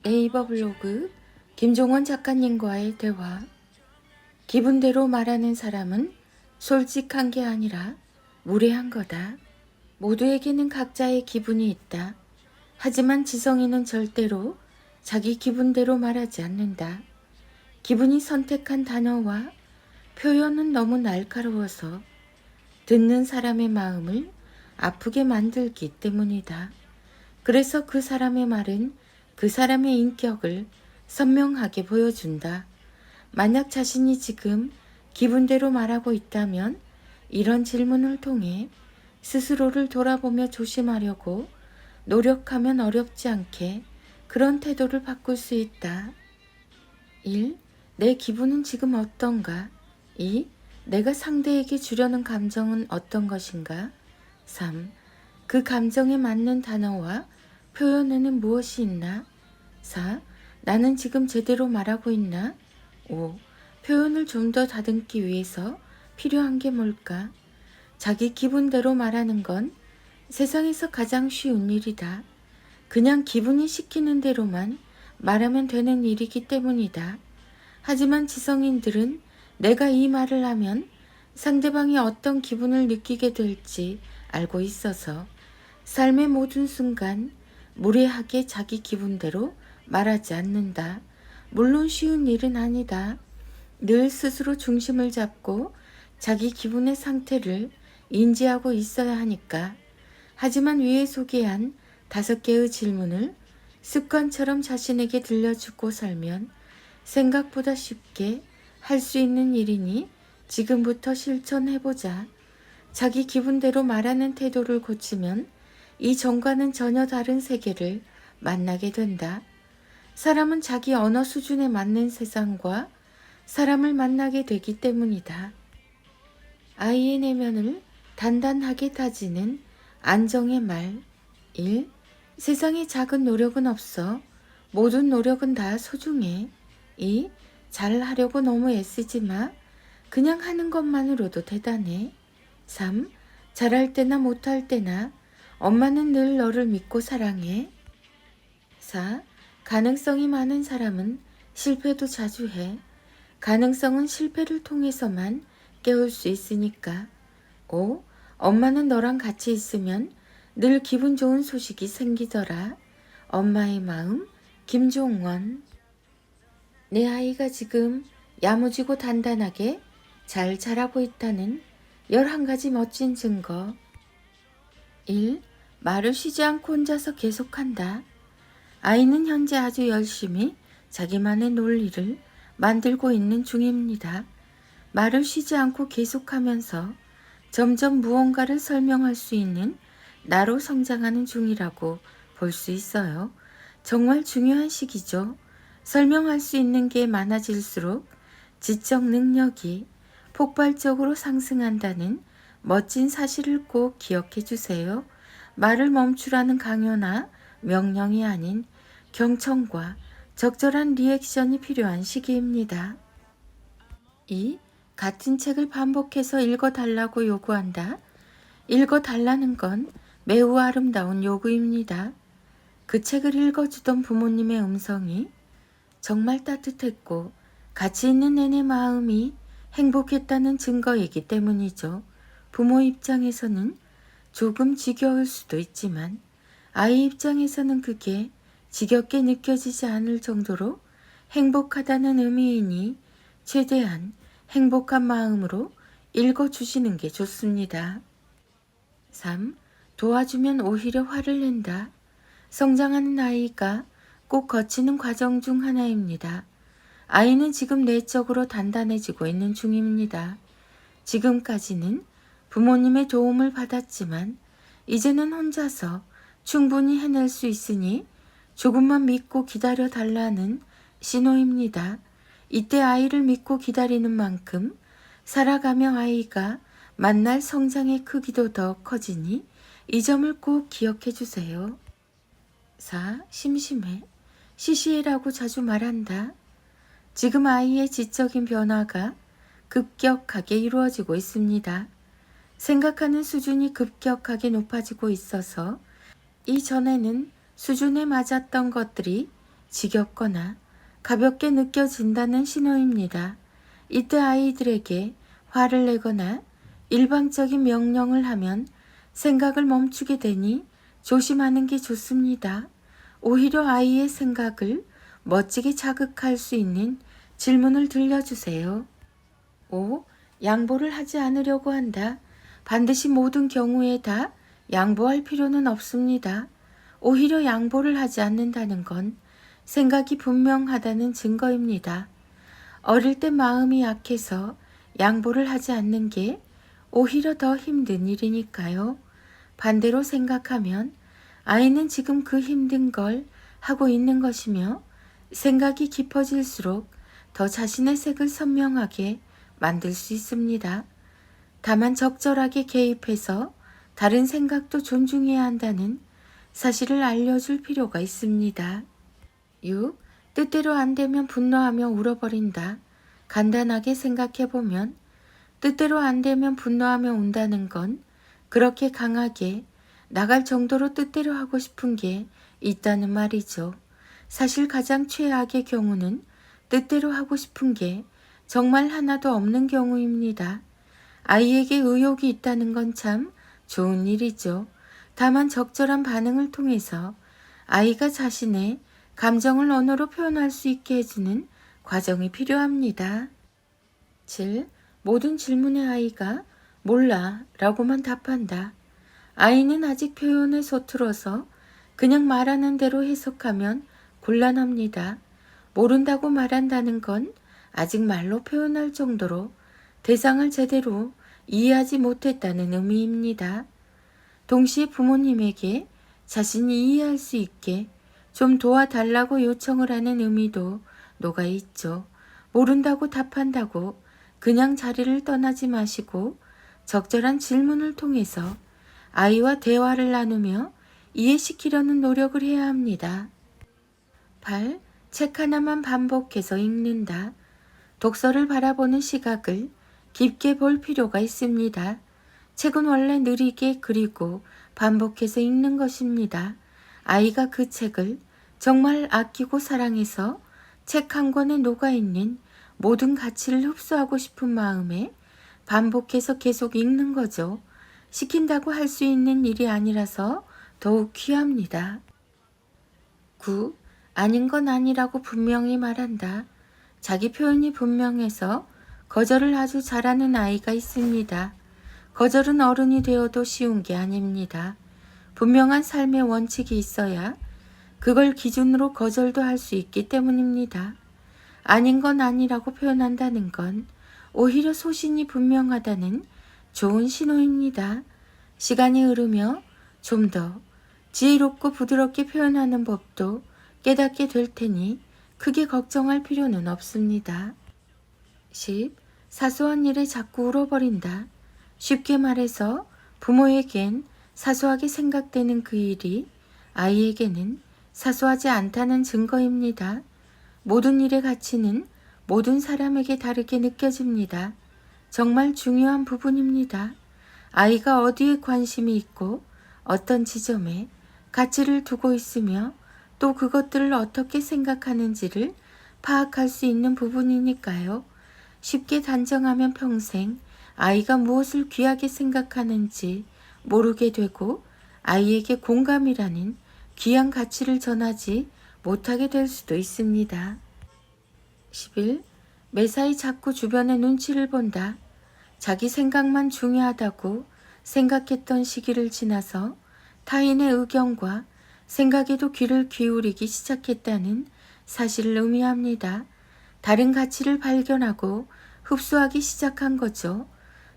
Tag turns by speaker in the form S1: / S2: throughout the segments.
S1: 네이버 블로그 김종원 작가님과의 대화. 기분대로 말하는 사람은 솔직한 게 아니라 무례한 거다. 모두에게는 각자의 기분이 있다. 하지만 지성이는 절대로 자기 기분대로 말하지 않는다. 기분이 선택한 단어와 표현은 너무 날카로워서 듣는 사람의 마음을 아프게 만들기 때문이다. 그래서 그 사람의 말은 그 사람의 인격을 선명하게 보여준다. 만약 자신이 지금 기분대로 말하고 있다면 이런 질문을 통해 스스로를 돌아보며 조심하려고 노력하면 어렵지 않게 그런 태도를 바꿀 수 있다. 1. 내 기분은 지금 어떤가? 2. 내가 상대에게 주려는 감정은 어떤 것인가? 3. 그 감정에 맞는 단어와 표현에는 무엇이 있나? 4. 나는 지금 제대로 말하고 있나? 5. 표현을 좀 더 다듬기 위해서 필요한 게 뭘까? 자기 기분대로 말하는 건 세상에서 가장 쉬운 일이다. 그냥 기분이 시키는 대로만 말하면 되는 일이기 때문이다. 하지만 지성인들은 내가 이 말을 하면 상대방이 어떤 기분을 느끼게 될지 알고 있어서 삶의 모든 순간 무례하게 자기 기분대로 말하지 않는다. 물론 쉬운 일은 아니다. 늘 스스로 중심을 잡고 자기 기분의 상태를 인지하고 있어야 하니까. 하지만 위에 소개한 5개의 질문을 습관처럼 자신에게 들려주고 살면 생각보다 쉽게 할 수 있는 일이니 지금부터 실천해보자. 자기 기분대로 말하는 태도를 고치면 이전과는 전혀 다른 세계를 만나게 된다. 사람은 자기 언어 수준에 맞는 세상과 사람을 만나게 되기 때문이다. 아이의 내면을 단단하게 다지는 안정의 말. 1. 세상에 작은 노력은 없어. 모든 노력은 다 소중해. 2. 잘하려고 너무 애쓰지 마. 그냥 하는 것만으로도 대단해. 3. 잘할 때나 못할 때나 엄마는 늘 너를 믿고 사랑해. 4. 가능성이 많은 사람은 실패도 자주 해. 가능성은 실패를 통해서만 깨울 수 있으니까. 5. 엄마는 너랑 같이 있으면 늘 기분 좋은 소식이 생기더라. 엄마의 마음, 김종원. 내 아이가 지금 야무지고 단단하게 잘 자라고 있다는 11가지 멋진 증거. 1. 말을 쉬지 않고 혼자서 계속한다. 아이는 현재 아주 열심히 자기만의 논리를 만들고 있는 중입니다. 말을 쉬지 않고 계속하면서 점점 무언가를 설명할 수 있는 나로 성장하는 중이라고 볼 수 있어요. 정말 중요한 시기죠. 설명할 수 있는 게 많아질수록 지적 능력이 폭발적으로 상승한다는 멋진 사실을 꼭 기억해 주세요. 말을 멈추라는 강요나 명령이 아닌 경청과 적절한 리액션이 필요한 시기입니다. 2. 같은 책을 반복해서 읽어달라고 요구한다. 읽어달라는 건 매우 아름다운 요구입니다. 그 책을 읽어주던 부모님의 음성이 정말 따뜻했고 같이 있는 내내 마음이 행복했다는 증거이기 때문이죠. 부모 입장에서는 조금 지겨울 수도 있지만 아이 입장에서는 그게 지겹게 느껴지지 않을 정도로 행복하다는 의미이니 최대한 행복한 마음으로 읽어주시는 게 좋습니다. 3. 도와주면 오히려 화를 낸다. 성장하는 아이가 꼭 거치는 과정 중 하나입니다. 아이는 지금 내적으로 단단해지고 있는 중입니다. 지금까지는 부모님의 도움을 받았지만 이제는 혼자서 충분히 해낼 수 있으니 조금만 믿고 기다려 달라는 신호입니다. 이때 아이를 믿고 기다리는 만큼 살아가며 아이가 만날 성장의 크기도 더 커지니 이 점을 꼭 기억해 주세요. 4. 심심해. 시시해라고 자주 말한다. 지금 아이의 지적인 변화가 급격하게 이루어지고 있습니다. 생각하는 수준이 급격하게 높아지고 있어서 이전에는 수준에 맞았던 것들이 지겹거나 가볍게 느껴진다는 신호입니다. 이때 아이들에게 화를 내거나 일방적인 명령을 하면 생각을 멈추게 되니 조심하는 게 좋습니다. 오히려 아이의 생각을 멋지게 자극할 수 있는 질문을 들려주세요. 5. 양보를 하지 않으려고 한다. 반드시 모든 경우에 다 양보할 필요는 없습니다. 오히려 양보를 하지 않는다는 건 생각이 분명하다는 증거입니다. 어릴 때 마음이 약해서 양보를 하지 않는 게 오히려 더 힘든 일이니까요. 반대로 생각하면 아이는 지금 그 힘든 걸 하고 있는 것이며 생각이 깊어질수록 더 자신의 색을 선명하게 만들 수 있습니다. 다만 적절하게 개입해서 다른 생각도 존중해야 한다는 사실을 알려줄 필요가 있습니다. 6. 뜻대로 안 되면 분노하며 울어버린다. 간단하게 생각해보면 뜻대로 안 되면 분노하며 운다는 건 그렇게 강하게 나갈 정도로 뜻대로 하고 싶은 게 있다는 말이죠. 사실 가장 최악의 경우는 뜻대로 하고 싶은 게 정말 하나도 없는 경우입니다. 아이에게 의욕이 있다는 건 참 좋은 일이죠. 다만 적절한 반응을 통해서 아이가 자신의 감정을 언어로 표현할 수 있게 해주는 과정이 필요합니다. 7. 모든 질문에 아이가 몰라 라고만 답한다. 아이는 아직 표현에 서툴어서 그냥 말하는 대로 해석하면 곤란합니다. 모른다고 말한다는 건 아직 말로 표현할 정도로 대상을 제대로 이해하지 못했다는 의미입니다. 동시에 부모님에게 자신이 이해할 수 있게 좀 도와달라고 요청을 하는 의미도 녹아 있죠. 모른다고 답한다고 그냥 자리를 떠나지 마시고 적절한 질문을 통해서 아이와 대화를 나누며 이해시키려는 노력을 해야 합니다. 8. 책 하나만 반복해서 읽는다. 독서를 바라보는 시각을 깊게 볼 필요가 있습니다. 책은 원래 느리게 그리고 반복해서 읽는 것입니다. 아이가 그 책을 정말 아끼고 사랑해서 책 한 권에 녹아있는 모든 가치를 흡수하고 싶은 마음에 반복해서 계속 읽는 거죠. 시킨다고 할 수 있는 일이 아니라서 더욱 귀합니다. 9. 아닌 건 아니라고 분명히 말한다. 자기 표현이 분명해서 거절을 아주 잘하는 아이가 있습니다. 거절은 어른이 되어도 쉬운 게 아닙니다. 분명한 삶의 원칙이 있어야 그걸 기준으로 거절도 할 수 있기 때문입니다. 아닌 건 아니라고 표현한다는 건 오히려 소신이 분명하다는 좋은 신호입니다. 시간이 흐르며 좀 더 지혜롭고 부드럽게 표현하는 법도 깨닫게 될 테니 크게 걱정할 필요는 없습니다. 10. 사소한 일에 자꾸 울어버린다. 쉽게 말해서 부모에겐 사소하게 생각되는 그 일이 아이에게는 사소하지 않다는 증거입니다. 모든 일의 가치는 모든 사람에게 다르게 느껴집니다. 정말 중요한 부분입니다. 아이가 어디에 관심이 있고 어떤 지점에 가치를 두고 있으며 또 그것들을 어떻게 생각하는지를 파악할 수 있는 부분이니까요. 쉽게 단정하면 평생 아이가 무엇을 귀하게 생각하는지 모르게 되고 아이에게 공감이라는 귀한 가치를 전하지 못하게 될 수도 있습니다. 11. 매사에 자꾸 주변의 눈치를 본다. 자기 생각만 중요하다고 생각했던 시기를 지나서 타인의 의견과 생각에도 귀를 기울이기 시작했다는 사실을 의미합니다. 다른 가치를 발견하고 흡수하기 시작한 거죠.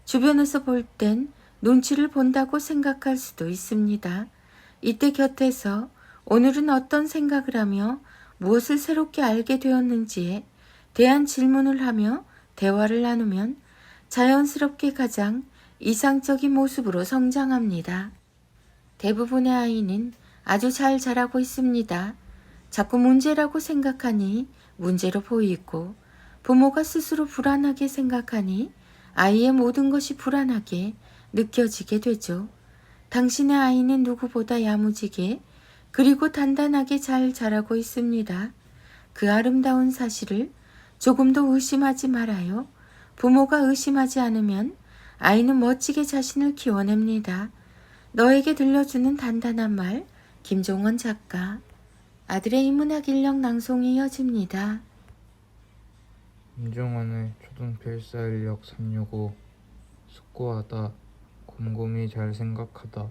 S1: 주변에서 볼 땐 눈치를 본다고 생각할 수도 있습니다. 이때 곁에서 오늘은 어떤 생각을 하며 무엇을 새롭게 알게 되었는지에 대한 질문을 하며 대화를 나누면 자연스럽게 가장 이상적인 모습으로 성장합니다. 대부분의 아이는 아주 잘 자라고 있습니다. 자꾸 문제라고 생각하니 문제로 보이고 부모가 스스로 불안하게 생각하니 아이의 모든 것이 불안하게 느껴지게 되죠. 당신의 아이는 누구보다 야무지게 그리고 단단하게 잘 자라고 있습니다. 그 아름다운 사실을 조금도 의심하지 말아요. 부모가 의심하지 않으면 아이는 멋지게 자신을 키워냅니다. 너에게 들려주는 단단한 말, 김종원 작가. 아들의 인문학 인력 낭송이 이어집니다.
S2: 김종원의 초등필사인력 365. 숙고하다, 곰곰이 잘 생각하다.